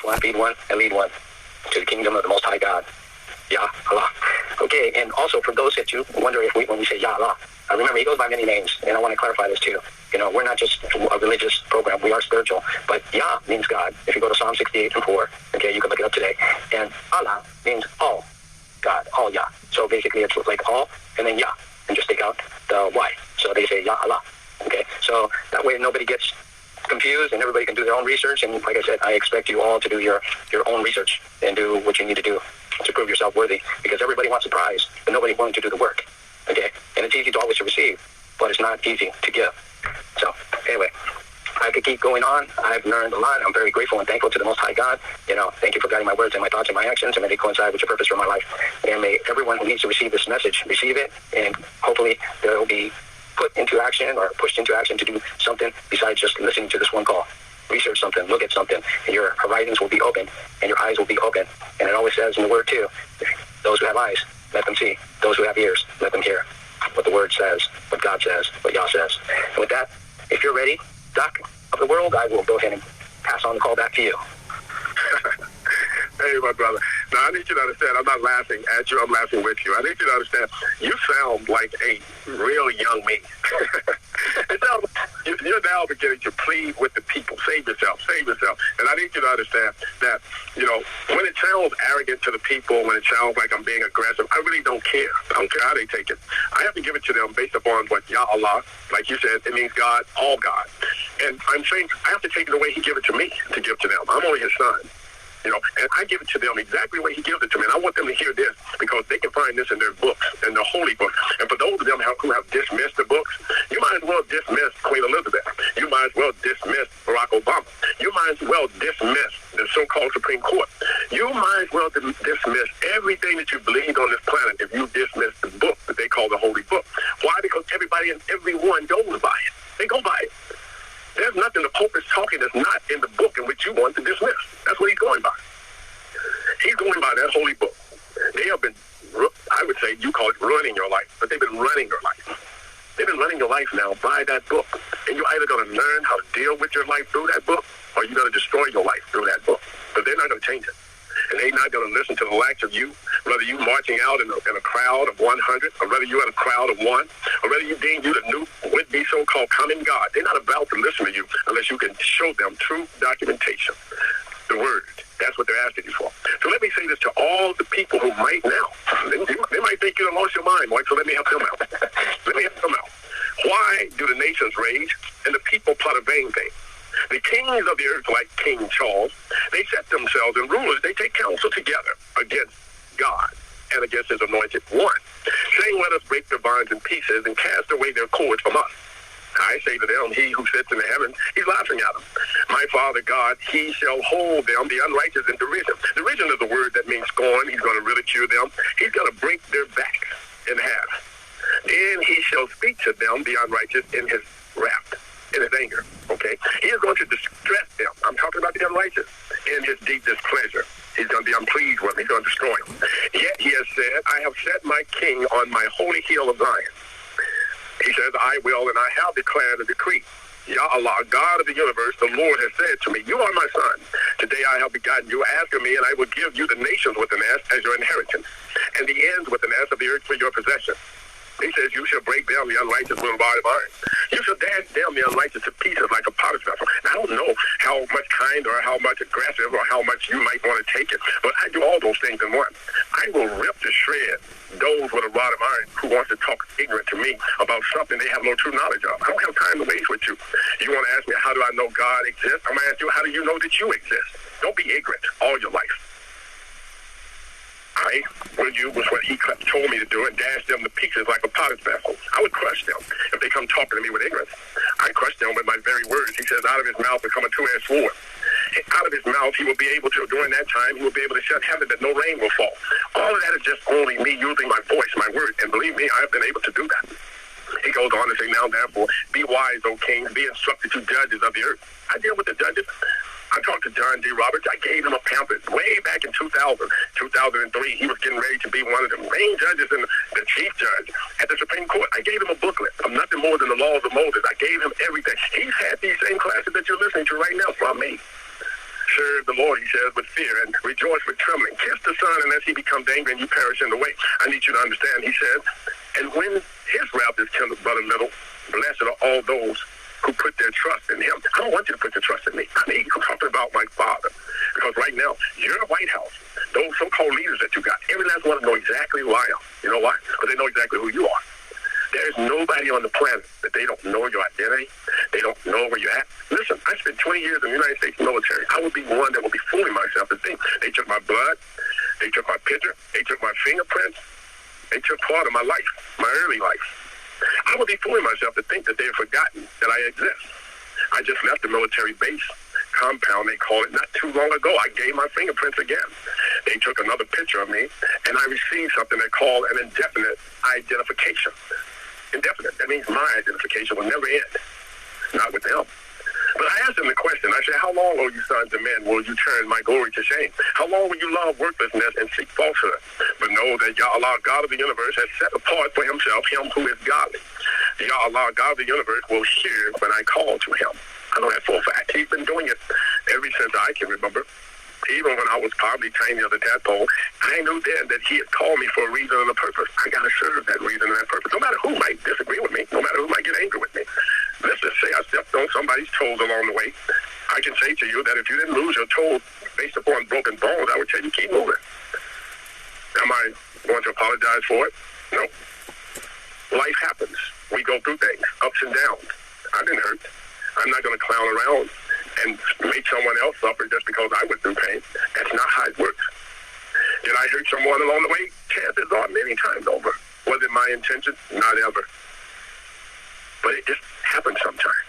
one, feed one, and lead one to the kingdom of the Most High God. Yah Allah. Okay, and also for those that you wonder if when we say Yah Allah, remember he goes by many names, and I want to clarify this too. You know, we're not just a religious program; we are spiritual. But Yah means God. If you go to Psalm 68:4, okay, you can look it up today. And Allah means all God, all Yah. So basically, it's like all and then Yah, and just take out the Y. So they say Yah Allah. Okay, so that way nobody gets confused and everybody can do their own research. And like I said, I expect you all to do your own research and do what you need to do to prove yourself worthy, because everybody wants a prize, but nobody's willing to do the work. Okay, and it's easy to always receive, but it's not easy to give. So anyway, I could keep going on. I've learned a lot. I'm very grateful and thankful to the Most High God. You know, thank you for guiding my words and my thoughts and my actions, and may they coincide with your purpose for my life. And may everyone who needs to receive this message receive it, and hopefully there will be put into action or pushed into action to do something besides just listening to this one call. Research something, look at something, and your horizons will be open, and your eyes will be open. And it always says in the Word too, those who have eyes, let them see. Those who have ears, let them hear what the Word says, what God says, what Yah says. And with that, if you're ready, Doc of the world, I will go ahead and pass on the call back to you. Hey, my brother. Now, I need you to understand, I'm not laughing at you, I'm laughing with you. I need you to understand, you sound like a real young me. It sounds like you're now beginning to plead with the people. Save yourself, save yourself. And I need you to understand that, you know, when it sounds arrogant to the people, when it sounds like I'm being aggressive, I really don't care. I don't care how they take it. I have to give it to them based upon what Yah Allah, like you said, it means God, all God. And I'm saying I have to take it the way he gave it to me to give to them. I'm only his son. You know, and I give it to them exactly the way he gives it to me. And I want them to hear this because they can find this in their books, in the holy books. And for those of them who have dismissed the books, you might as well dismiss Queen Elizabeth. You might as well dismiss Barack Obama. You might as well dismiss the so-called Supreme Court. You might as well dismiss everything that you believed on this planet if you dismiss the book that they call the holy book. Why? Because everybody and everyone goes by it. They go by it. There's nothing the Pope is talking that's not in the book in which you want to dismiss. That's what he's going by. He's going by that holy book. They have been, I would say, you call it ruining your life, but they've been running your life. They've been running your life now by that book. And you're either going to learn how to deal with your life through that book, or you're going to destroy your life through that book. But they're not going to change it. And they're not going to listen to the likes of you, whether you marching out in a crowd of 100, or whether you're in a crowd of one, or whether you deem you the new would-be so-called coming God. They're not about to listen to you unless you can show them true documentation. The Word. That's what they're asking you for. So let me say this to all the people who might now. They might think you lost your mind, Mike, so let me help them out. Let me help them out. Why do the nations rage and the people plot a vain thing? The kings of the earth, like King Charles, they set themselves, and rulers, they take counsel together against God and against his anointed one, saying, let us break their bonds in pieces and cast away their cords from us. I say to them, he who sits in the heavens, he's laughing at them. My Father God, he shall hold them, the unrighteous, in derision. Derision is a word that means scorn. He's going to ridicule them. He's going to break their backs in half. Then he shall speak to them, the unrighteous, in his wrath, in his anger. Okay? He is going to distress them. I'm talking about the unrighteous, in his deep displeasure. He's going to be unpleased with them. He's going to destroy them. Yet he has said, I have set my king on my holy hill of Zion. He says, I will, and I have declared a decree. Yah Allah, God of the universe, the Lord has said to me, you are my son. Today I have begotten you. Ask of me, and I will give you the nations with an S as your inheritance, and the ends with an S of the earth for your possession. He says, you shall break down the unrighteous with a rod of iron. You shall dash down the unrighteous to pieces like a potter's vessel. Now, I don't know how much kind or how much aggressive or how much you might want to take it, but I do all those things in one. I will rip to shred those with a rod of iron who wants to talk ignorant to me about something they have no true knowledge of. I don't have time to waste with you. You want to ask me, how do I know God exists? I'm going to ask you, how do you know that you exist? Don't be ignorant all your life. I would use what he told me to do and dash them to pieces like a potter's vessel. I would crush them if they come talking to me with ignorance. I crush them with my very words. He says, out of his mouth will come a two-edged sword. Out of his mouth, he will be able to, during that time, he will be able to shut heaven that no rain will fall. All of that is just only me using my voice, my word. And believe me, I've been able to do that. He goes on to say, now therefore, be wise, O kings, be instructed, you judges of the earth. I deal with the judges. I talked to John D. Roberts. I gave him a pamphlet way back in 2000, 2003. He was getting ready to be one of the main judges and the chief judge at the Supreme Court. I gave him a booklet of nothing more than the laws of Moses. I gave him everything. He's had these same classes that you're listening to right now from me. serve the Lord, he says, with fear and rejoice with trembling. Kiss the Son, and as he becomes angry and you perish in the way. I need you to understand, he says, and when his wrath is kindled but a little, blessed are all those who put their trust in him. I don't want you to put your trust in me. I'm talking about my Father. Because right now, you're in the White House. Those so-called leaders that you got, every last one of them know exactly who I am. You know why? Because they know exactly who you are. There's nobody on the planet that they don't know your identity. They don't know where you're at. Listen, I spent 20 years in the United States military. I would be one that would be fooling myself to think they took my blood, they took my picture, they took my fingerprints, they took part of my life, my early life. I would be fooling myself to think that they have forgotten that I exist. I just left the military base compound, they call it, not too long ago. I gave my fingerprints again. They took another picture of me, and I received something they call an indefinite identification. Indefinite. That means my identification will never end. Not with them. But I asked them the question. I said, how long, O you sons of men, will you turn my glory to shame? How long will you love worthlessness and seek falsehood? But know that Yahweh, God of the universe, has set apart for himself him who is godly. Yahweh, God of the universe, will hear when I call to him. I know that for a fact. He's been doing it ever since I can remember. Even when I was probably tiny as a tadpole, I knew then that he had called me for a reason and a purpose. I got to serve that reason and that purpose. No matter who might disagree with me, no matter who might get angry with me. Let's just say I stepped on somebody's toes along the way. I can say to you that if you didn't lose your toe based upon broken bones, I would tell you keep moving. Am I going to apologize for it? No. Life happens. We go through things, ups and downs. I've been hurt. I'm not going to clown around and make someone else suffer just because I went through pain. That's not how it works. Did I hurt someone along the way? Chances are many times over. Was it my intention? Not ever. But it just happens sometimes.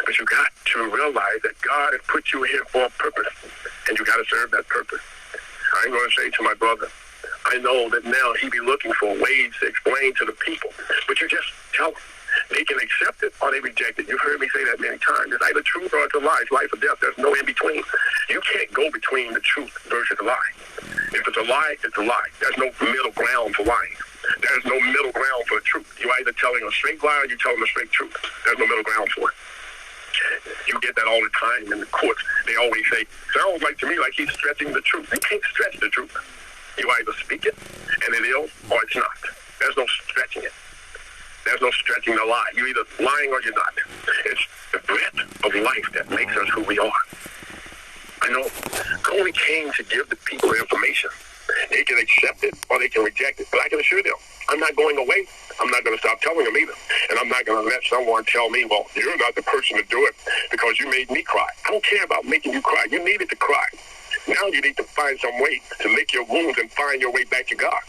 But you got to realize that God has put you here for a purpose, and you got to serve that purpose. I'm going to say to my brother, I know that now he be looking for ways to explain to the people, but you just tell them. They can accept it or they reject it. You've heard me say that many times. It's either truth or it's a lie. It's life or death. There's no in between. You can't go between the truth versus the lie. If it's a lie, it's a lie. There's no middle ground for lying. There's no middle ground for the truth. You're either telling a straight lie or you're telling a straight truth. There's no middle ground for it. You get that all the time in the courts. They always say, sounds like to me like he's stretching the truth. You can't stretch the truth. You either speak it, and it is, or it's not. There's no stretching it. There's no stretching the lie. You're either lying or you're not. It's the breath of life that makes us who we are. I know I only came to give the people information. They can accept it or they can reject it. But I can assure them, I'm not going away. I'm not going to stop telling them either. And I'm not going to let someone tell me, well, you're not the person to do it because you made me cry. I don't care about making you cry. You needed to cry. Now you need to find some way to lick your wounds and find your way back to God.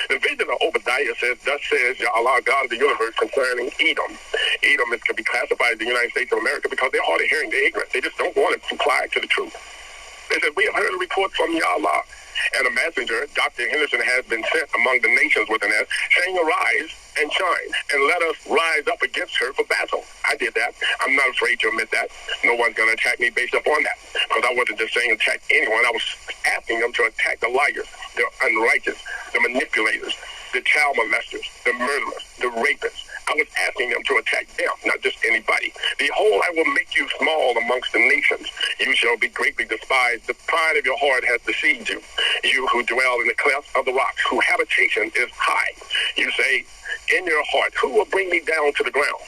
The vision of Obadiah says, thus says Yahweh, God of the universe, concerning Edom. Edom is to be classified in the United States of America because they're hard of hearing, they're ignorant. They just don't want to comply to the truth. They said, we have heard a report from Yahweh, and a messenger, Dr. Henderson, has been sent among the nations with an S, saying, arise and shine, and let us rise up against her for battle. I did that. I'm not afraid to admit that. No one's going to attack me based upon that, because I wasn't just saying attack anyone. I was asking them to attack the liars, the unrighteous, the manipulators, the child molesters, the murderers, the rapists. I was asking them to attack them, not just anybody. Behold, I will make you small amongst the nations. You shall be greatly despised. The pride of your heart has deceived you. You who dwell in the clefts of the rocks, whose habitation is high. You say, in your heart, who will bring me down to the ground?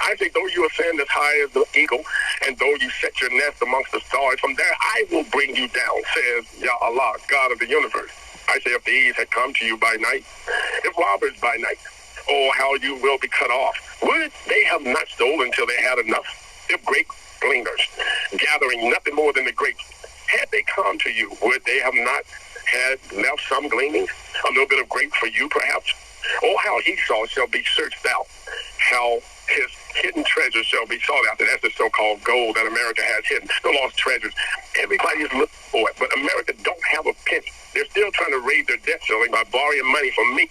I say, though you ascend as high as the eagle, and though you set your nest amongst the stars, from there I will bring you down, says Yahweh, God of the universe. I say, if thieves had come to you by night, if robbers by night, oh, how you will be cut off. Would they have not stolen until they had enough? If grape gleaners, gathering nothing more than the grapes, had they come to you, would they have not had left some gleanings? A little bit of grape for you, perhaps? Oh, how Esau shall be searched out, how his hidden treasures shall be sought after. That's the so-called gold that America has hidden, the lost treasures. Everybody is looking for it, but America don't have a penny. They're still trying to raise their debt ceiling by borrowing money from me.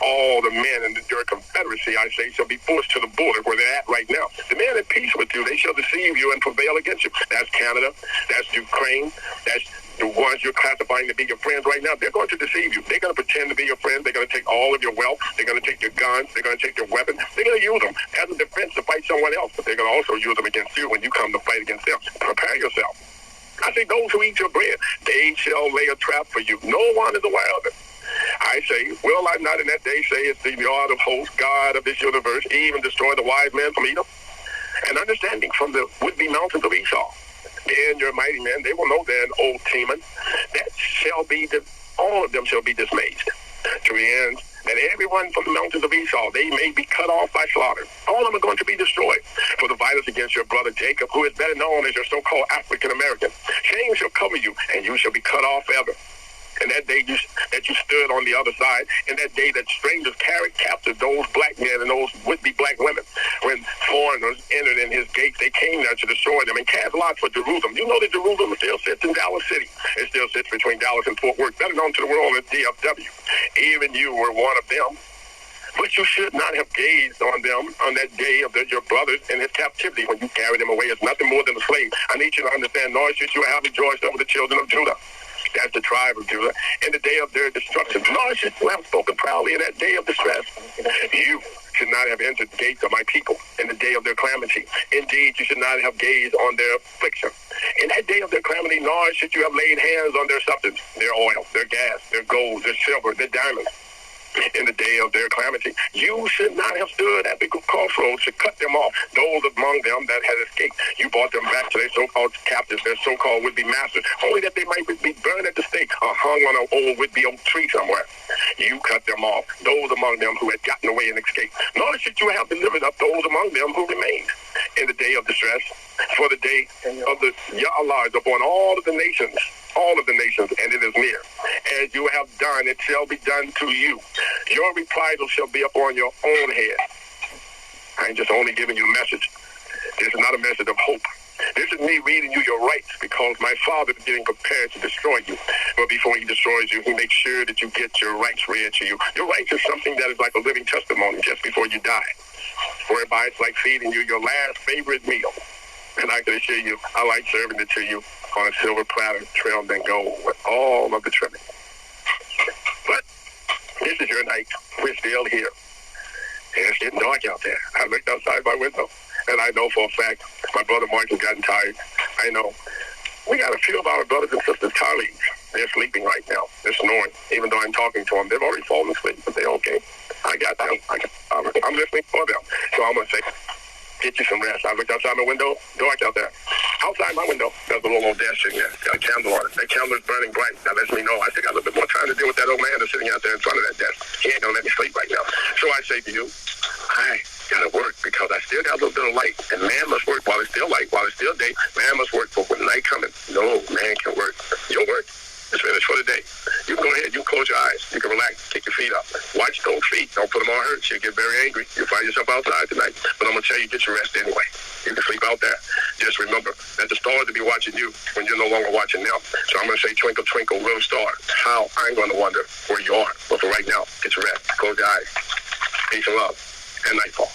All the men in your confederacy, I say, shall be forced to the border where they're at right now. The men at peace with you, they shall deceive you and prevail against you. That's Canada. That's Ukraine. That's the ones you're classifying to be your friends right now. They're going to deceive you. They're going to pretend to be your friends. They're going to take all of your wealth. They're going to take your guns. They're going to take your weapons. They're going to use them as a defense to fight someone else. But they're going to also use them against you when you come to fight against them. Prepare yourself. I say, those who eat your bread, they shall lay a trap for you. No one is aware of it. I say, will I not in that day say it's the God of hosts, God of this universe, even destroy the wise men from Edom? And understanding from the would-be mountains of Esau. Then your mighty men, they will know then, O Teman, that shall be, all of them shall be dismayed. To the end, that everyone from the mountains of Esau, they may be cut off by slaughter. All of them are going to be destroyed for the violence against your brother Jacob, who is better known as your so-called African American. Shame shall cover you, and you shall be cut off ever. And that day that you stood on the other side, and that day that strangers carried captive those black men and those would-be black women, when foreigners entered in his gates, they came there to destroy them and cast lots for Jerusalem. You know that Jerusalem still sits in Dallas City. It still sits between Dallas and Fort Worth, better known to the world as DFW. Even you were one of them. But you should not have gazed on them on that day of your brothers in his captivity when you carried them away as nothing more than a slave. I need you to understand, nor should you have rejoiced over the children of Judah. That's the tribe of Judah. In the day of their destruction, nor should you have spoken proudly in that day of distress. You should not have entered the gates of my people in the day of their calamity. Indeed, you should not have gazed on their affliction. In that day of their calamity, nor should you have laid hands on their substance, their oil, their gas, their gold, their silver, their diamonds. In the day of their calamity, you should not have stood at the crossroads to cut them off, those among them that had escaped. You brought them back to their so-called captives, their so-called would-be masters, only that they might be burned at the stake or hung on an old would-be oak tree somewhere. You cut them off, those among them who had gotten away and escaped. Nor should you have delivered up those among them who remained in the day of distress, for the day of the Yahweh is upon all of the nations, and it is near. As you have done, it shall be done to you. Your reprisal shall be upon your own head. I ain't just only giving you a message. This is not a message of hope. This is me reading you your rights, because my Father is getting prepared to destroy you. But before he destroys you, he makes sure that you get your rights read to you. Your rights is something that is like a living testimony just before you die, whereby it's like feeding you your last favorite meal. And I can assure you, I like serving it to you on a silver platter trimmed in gold with all of the trimming. But this is your night. We're still here. And it's getting dark out there. I looked outside my window, and I know for a fact my brother Mark has gotten tired. I know. We got a few of our brothers and sisters, colleagues. They're sleeping right now. They're snoring. Even though I'm talking to them, they've already fallen asleep, but they're okay. I got them. I'm listening for them. So I'm going to say, get you some rest. I looked outside my window, dark out there. Outside my window, there's a little old desk in there. Got a candle on it. That candle is burning bright. That lets me know I still got a little bit more time to deal with that old man that's sitting out there in front of that desk. He ain't going to let me sleep right now. So I say to you, I got to work because I still got a little bit of light. And man must work while it's still light, while it's still day. Man must work, but when night coming, no man can work. You'll work. It's finished for the day. You can go ahead, you can close your eyes, you can relax, kick your feet up. Watch those feet, don't put them on hurt. You'll get very angry. You'll find yourself outside tonight. But I'm going to tell you, get your rest anyway. You can sleep out there. Just remember that the stars will be watching you when you're no longer watching them. So I'm going to say, twinkle, twinkle, little star. How? I'm going to wonder where you are. But for right now, get your rest. Close your eyes. Peace and love. And nightfall.